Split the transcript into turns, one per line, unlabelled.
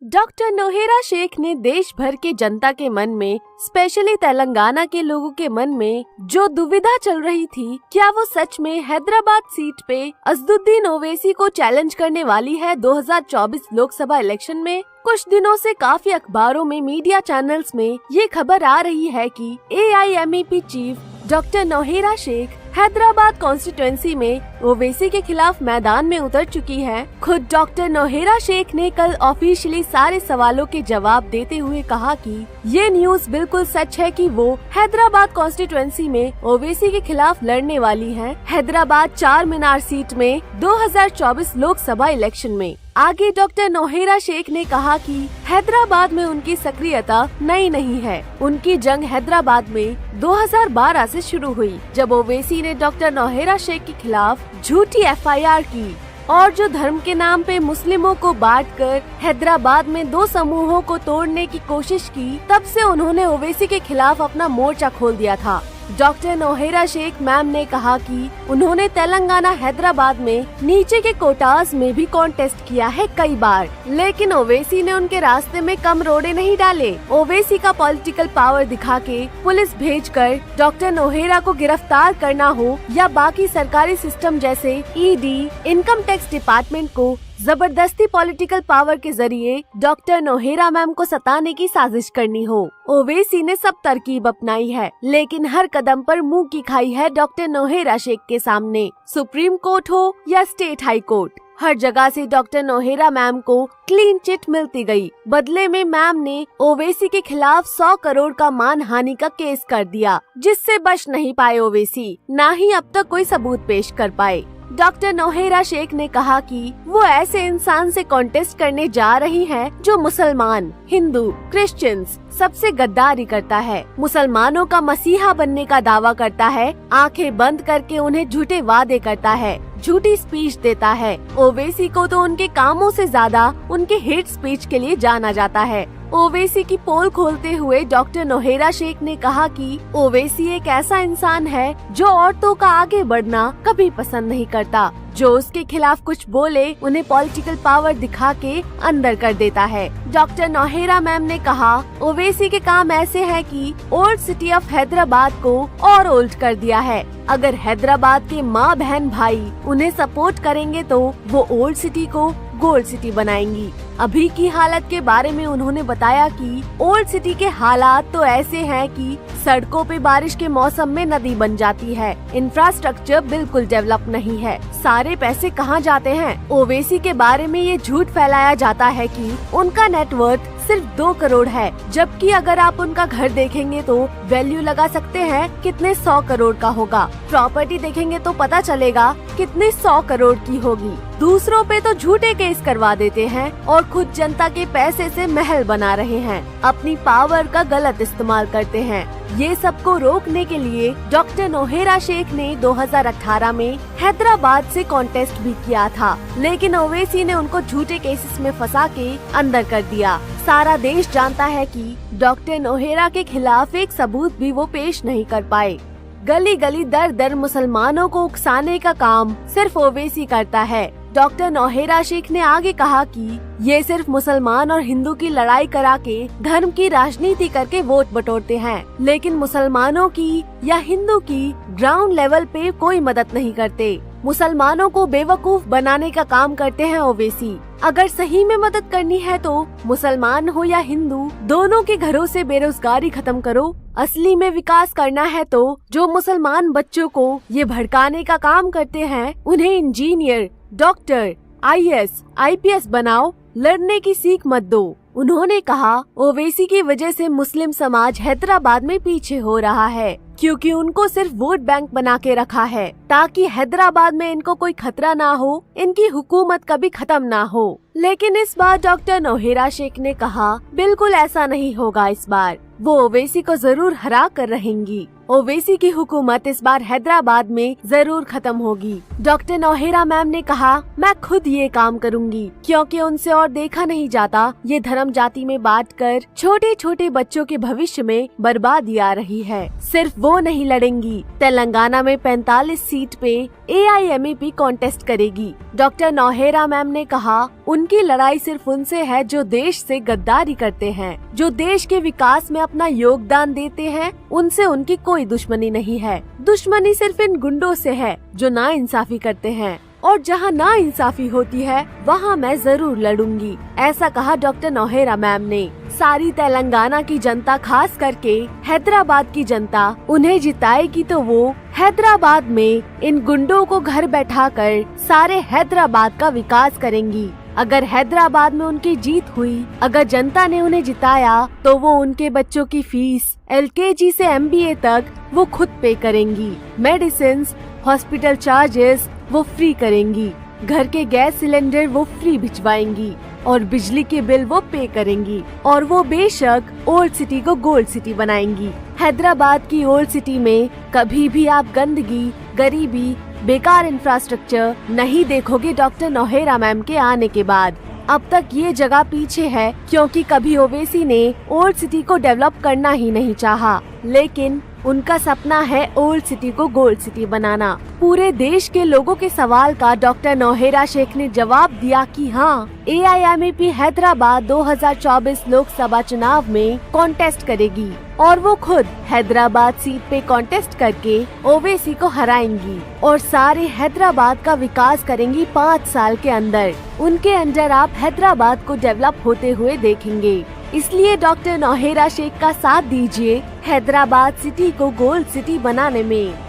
Doctor Nowhera Sheikh ने देश भर के जनता के मन में, स्पेशली तेलंगाना के लोगों के मन में जो दुविधा चल रही थी, क्या वो सच में हैदराबाद सीट पे असदुद्दीन ओवैसी को चैलेंज करने वाली है 2024 लोकसभा इलेक्शन में। कुछ दिनों से काफी अखबारों में, मीडिया चैनल्स में ये खबर आ रही है कि AIMEP chief doctor Nowhera Shaikh Hyderabad constituency में ओवैसी के खिलाफ मैदान में उतर चुकी है। खुद डॉक्टर नोहेरा शेख ने कल ऑफिशियली सारे सवालों के जवाब देते हुए कहा कि ये न्यूज़ बिल्कुल सच है कि वो हैदराबाद कॉन्स्टिट्यूएंसी में ओवैसी के खिलाफ लड़ने वाली हैं, हैदराबाद चार मीनार सीट में 2024 लोकसभा इलेक्शन में। आगे डॉक्टर नोहेरा शेख ने कहा कि हैदराबाद में उनकी सक्रियता नई नहीं है। उनकी जंग हैदराबाद में 2012 से शुरू हुई, जब ओवैसी ने डॉक्टर नोहेरा शेख के खिलाफ झूठी FIR की और जो धर्म के नाम पे मुस्लिमों को बांटकर हैदराबाद में दो समूहों को तोड़ने की कोशिश की। तब से उन्होंने ओवैसी के खिलाफ अपना मोर्चा खोल दिया था। डॉक्टर नोहेरा शेख मैम ने कहा कि उन्होंने तेलंगाना हैदराबाद में नीचे के कोटास में भी कॉन्टेस्ट किया है कई बार, लेकिन ओवैसी ने उनके रास्ते में कम रोड़े नहीं डाले। ओवैसी का पॉलिटिकल पावर दिखा के पुलिस भेजकर डॉक्टर नोहेरा को गिरफ्तार करना हो या बाकी सरकारी सिस्टम जैसे ED, इनकम टैक्स डिपार्टमेंट को जबरदस्ती पॉलिटिकल पावर के जरिए डॉक्टर नोहेरा मैम को सताने की साजिश करनी हो, ओवैसी ने सब तरकीब अपनाई है, लेकिन हर कदम पर मुंह की खाई है डॉक्टर नोहेरा शेख के सामने। सुप्रीम कोर्ट हो या स्टेट हाई कोर्ट, हर जगह से डॉक्टर नोहेरा मैम को क्लीन चिट मिलती गई। बदले में मैम ने ओवैसी के खिलाफ 100 करोड़ का मानहानि का केस कर दिया, जिससे बच नहीं पाए ओवैसी, न ही अब तक कोई सबूत पेश कर पाए। डॉक्टर नोहेरा शेख ने कहा कि वो ऐसे इंसान से कॉन्टेस्ट करने जा रही हैं जो मुसलमान, हिंदू, क्रिश्चियंस सबसे गद्दारी करता है, मुसलमानों का मसीहा बनने का दावा करता है, आंखें बंद करके उन्हें झूठे वादे करता है, झूठी स्पीच देता है। ओवैसी को तो उनके कामों से ज्यादा उनके हेट स्पीच के लिए जाना जाता है। ओवैसी की पोल खोलते हुए डॉक्टर नोहेरा शेख ने कहा कि ओवैसी एक ऐसा इंसान है जो औरतों का आगे बढ़ना कभी पसंद नहीं करता, जो उसके खिलाफ कुछ बोले उन्हें पॉलिटिकल पावर दिखा के अंदर कर देता है। डॉक्टर नोहेरा मैम ने कहा, ओवैसी के काम ऐसे है कि ओल्ड सिटी ऑफ हैदराबाद को और ओल्ड कर दिया है। अगर हैदराबाद के माँ बहन भाई उन्हें सपोर्ट करेंगे तो वो ओल्ड सिटी को गोल्ड सिटी बनाएंगी। अभी की हालत के बारे में उन्होंने बताया कि ओल्ड सिटी के हालात तो ऐसे हैं कि सड़कों पे बारिश के मौसम में नदी बन जाती है, इंफ्रास्ट्रक्चर बिल्कुल डेवलप नहीं है, सारे पैसे कहाँ जाते हैं। ओवैसी के बारे में ये झूठ फैलाया जाता है कि उनका नेटवर्थ सिर्फ 2 करोड़ है, जबकि अगर आप उनका घर देखेंगे तो वैल्यू लगा सकते हैं कितने 100 करोड़ का होगा। प्रॉपर्टी देखेंगे तो पता चलेगा कितने 100 करोड़ की होगी। दूसरों पे तो झूठे केस करवा देते हैं और खुद जनता के पैसे से महल बना रहे हैं, अपनी पावर का गलत इस्तेमाल करते हैं। ये सबको रोकने के लिए डॉक्टर नोहेरा शेख ने 2018 में हैदराबाद से कॉन्टेस्ट भी किया था, लेकिन ओवैसी ने उनको झूठे केसेस में फंसा के अंदर कर दिया। सारा देश जानता है कि डॉक्टर नोहेरा के खिलाफ एक सबूत भी वो पेश नहीं कर पाए। गली गली दर दर मुसलमानों को उकसाने का काम सिर्फ ओवैसी करता है। डॉक्टर नोहेरा शेख ने आगे कहा कि ये सिर्फ मुसलमान और हिंदू की लड़ाई करा के धर्म की राजनीति करके वोट बटोरते हैं, लेकिन मुसलमानों की या हिंदू की ग्राउंड लेवल पे कोई मदद नहीं करते। मुसलमानों को बेवकूफ बनाने का काम करते हैं ओवैसी। अगर सही में मदद करनी है तो मुसलमान हो या हिंदू, दोनों के घरों से बेरोजगारी खत्म करो। असली में विकास करना है तो जो मुसलमान बच्चों को ये भड़काने का काम करते हैं, उन्हें इंजीनियर, डॉक्टर, IAS, IPS बनाओ, लड़ने की सीख मत दो। उन्होंने कहा, ओवैसी की वजह से मुस्लिम समाज हैदराबाद में पीछे हो रहा है, क्योंकि उनको सिर्फ वोट बैंक बना के रखा है ताकि हैदराबाद में इनको कोई खतरा ना हो, इनकी हुकूमत कभी खत्म ना हो। लेकिन इस बार डॉक्टर नोहेरा शेख ने कहा, बिल्कुल ऐसा नहीं होगा। इस बार वो ओवैसी को जरूर हरा कर रहेंगी। ओवैसी की हुकूमत इस बार हैदराबाद में जरूर खत्म होगी। डॉक्टर नौहेरा मैम ने कहा, मैं खुद ये काम करूंगी क्योंकि उनसे और देखा नहीं जाता ये धर्म जाति में बांटकर छोटे छोटे बच्चों के भविष्य में बर्बादी आ रही है। सिर्फ वो नहीं लड़ेंगी, तेलंगाना में 45 सीट पे AIMAP कॉन्टेस्ट करेगी। डॉक्टर नौहेरा मैम ने कहा, उनकी लड़ाई सिर्फ उनसे है जो देश से गद्दारी करते हैं, जो देश के विकास में अपना योगदान देते हैं। उनसे उनकी कोई दुश्मनी नहीं है। दुश्मनी सिर्फ इन गुंडों से है जो नाइंसाफी करते हैं, और जहां नाइंसाफी होती है वहां मैं जरूर लड़ूंगी, ऐसा कहा डॉक्टर नौहेरा मैम ने। सारी तेलंगाना की जनता, खास करके हैदराबाद की जनता उन्हें जिताएगी तो वो हैदराबाद में इन गुंडों को घर बैठाकर सारे हैदराबाद का विकास करेंगी। अगर हैदराबाद में उनकी जीत हुई, अगर जनता ने उन्हें जिताया, तो वो उनके बच्चों की फीस LKG से MBA तक वो खुद पे करेंगी। मेडिसिन, हॉस्पिटल चार्जेस वो फ्री करेंगी, घर के गैस सिलेंडर वो फ्री भिजवाएंगी और बिजली के बिल वो पे करेंगी, और वो बेशक ओल्ड सिटी को गोल्ड सिटी बनाएंगी। हैदराबाद की ओल्ड सिटी में कभी भी आप गंदगी, गरीबी, बेकार इंफ्रास्ट्रक्चर नहीं देखोगे डॉक्टर नौहेरा मैम के आने के बाद। अब तक ये जगह पीछे है क्योंकि कभी ओवैसी ने ओल्ड सिटी को डेवलप करना ही नहीं चाहा, लेकिन उनका सपना है ओल्ड सिटी को गोल्ड सिटी बनाना। पूरे देश के लोगों के सवाल का डॉक्टर नौहेरा शेख ने जवाब दिया कि हाँ, AIMAP हैदराबाद 2024 लोकसभा चुनाव में कॉन्टेस्ट करेगी और वो खुद हैदराबाद सीट पे कॉन्टेस्ट करके ओवैसी को हराएंगी और सारे हैदराबाद का विकास करेंगी 5 साल के अंदर। उनके अंडर आप हैदराबाद को डेवलप होते हुए देखेंगे। इसलिए डॉक्टर नौहेरा शेख का साथ दीजिए हैदराबाद सिटी को गोल्ड सिटी बनाने में।